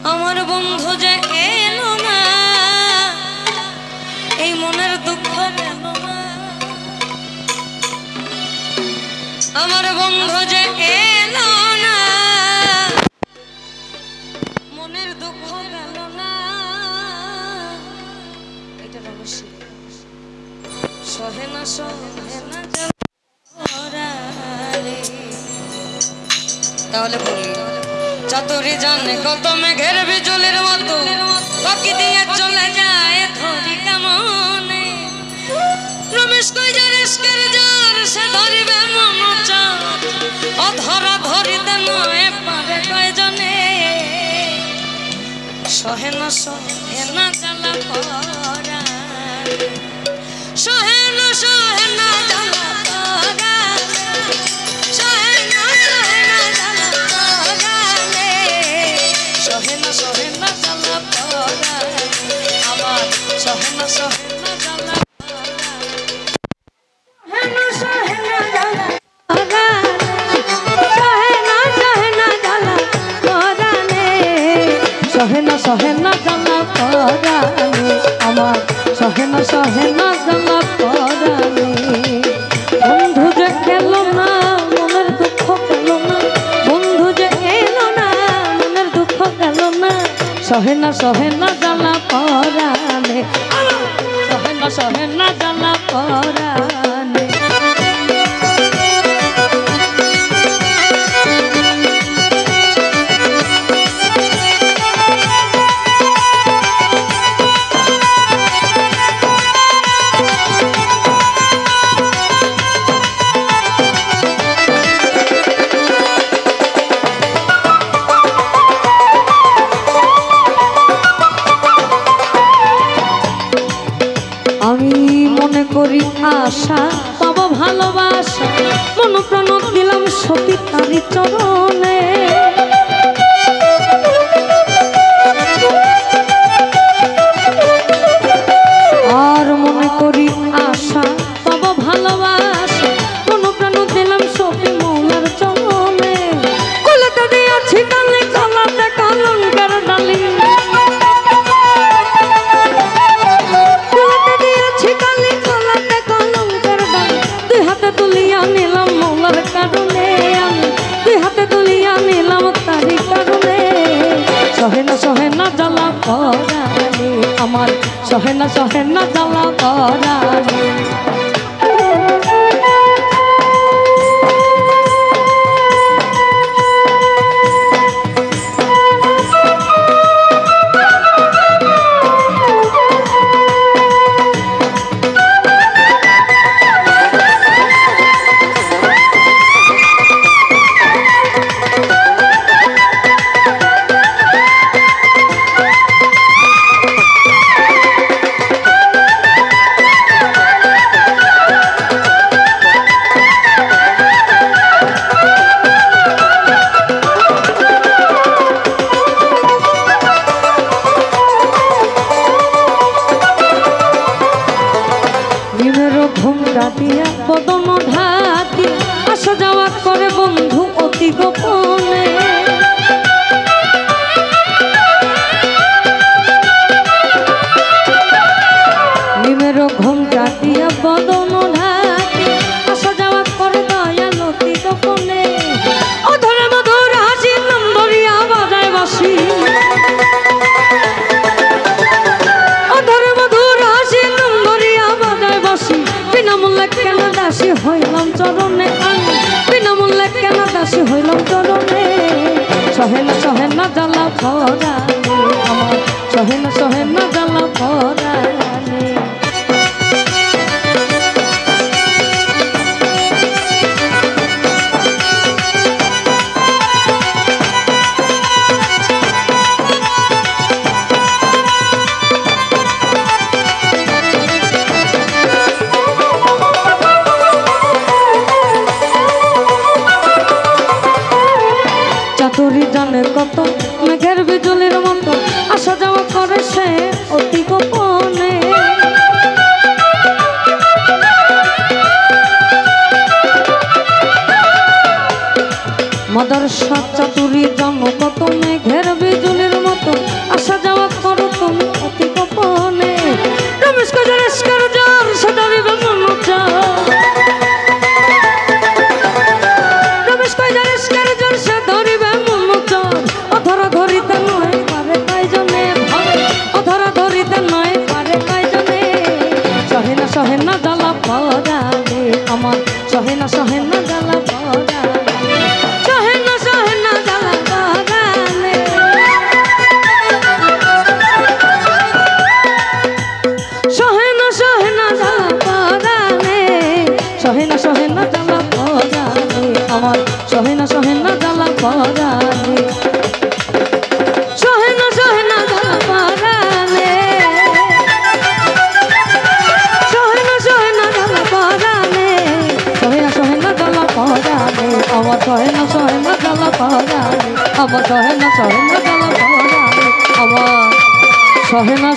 আমার বন্ধু যে এলো না, এই মনের দুঃখ গেল না। আমার বন্ধু যে এলো না, মনের দুঃখ গেল না। এটা অবশ্যই সহে না তাহলে বলি চাতুরি জানে কত মেঘের বিজুলির মতো বাকি দিয়ে চলে যায় ধরি কেমনে। রমেশ কই যার ইশকের জার সে ধরিবে মন চার, অধরা ধরিতে নয় পারে কয়জনে। সহে না জ্বালা পরা, সহে না জ্বালা পরা, সহে না জ্বালা পরালে, সহে না জ্বালা পরা আমার, সহে না জ্বালা সহে না জ্বালা পরালে আমার, সহে না জ্বালা পরালে। বন্ধু যে এলো না, মনের দুঃখ গেল না। বন্ধু যে এলো না, মনের দুঃখ গেল না। সহে না জ্বালা পরালে, সহে না জ্বালা পরালে। আমি মনে করি আশা পাবো ভালোবাসা, মন প্রাণ দিলাম সতী তারি চরণে। আর মনে করি আশা পাবো ভালোবাসা, মন প্রাণ দিলাম সতী মৌলার চরণে। কোলাতে দিয়েছি ডালি, গলাতে কলঙ্কের ডালি, তুলিয়া নিলাম মৌলার কারণে, আমি দুই হাতে তুলিয়া নিলাম তারি কারণে। সহে না জ্বালা পরালে আমার, সহে না জ্বালা পরালে। বদন ঢাকি আসা যাওয়া করে বন্ধু অতি গোপনে। নিমের ঘুমটা দিয়া বদন ঢাকি আসা যাওয়া করে দয়াল অতি গোপনে। অধরে মধুর হাসি নম্বরিয়া বাজায় বাসি, অধরে মধুর হাসি নম্বরিয়া বাজায় বাসি। বিনামূল্যে কেন দাসী হইলাম চরণে, আমি বিনামূল্যে কেন দাসী হইলাম চরণে। সহে না জ্বালা পরালে আমার, সহে না জ্বালা পরালে। চাতুরি জানে কত মেঘের বিজুলির মতো আসা যাওয়া করে সে অতি গোপনে। মদরসা চাতুরি জানো কত মেঘের বিজুলির মতো ধরিতে নয় পারে কয়জনে অধরা ধরিতে নয় পারে কয়জনে সহে না জ্বালা পরালে আমার সহে না জ্বালা পরালে সহে না জ্বালা পরালে সহে না জ্বালা পরালে সহে না জ্বালা পরালে আমার সহে না জ্বালা পরালে সহে না জ্বালা পরালে সহে না জ্বালা পরালে সহে না জ্বালা পরালে আমার সহে না জ্বালা পরালে আমার সহে না জ্বালা পরালে আমার সহে না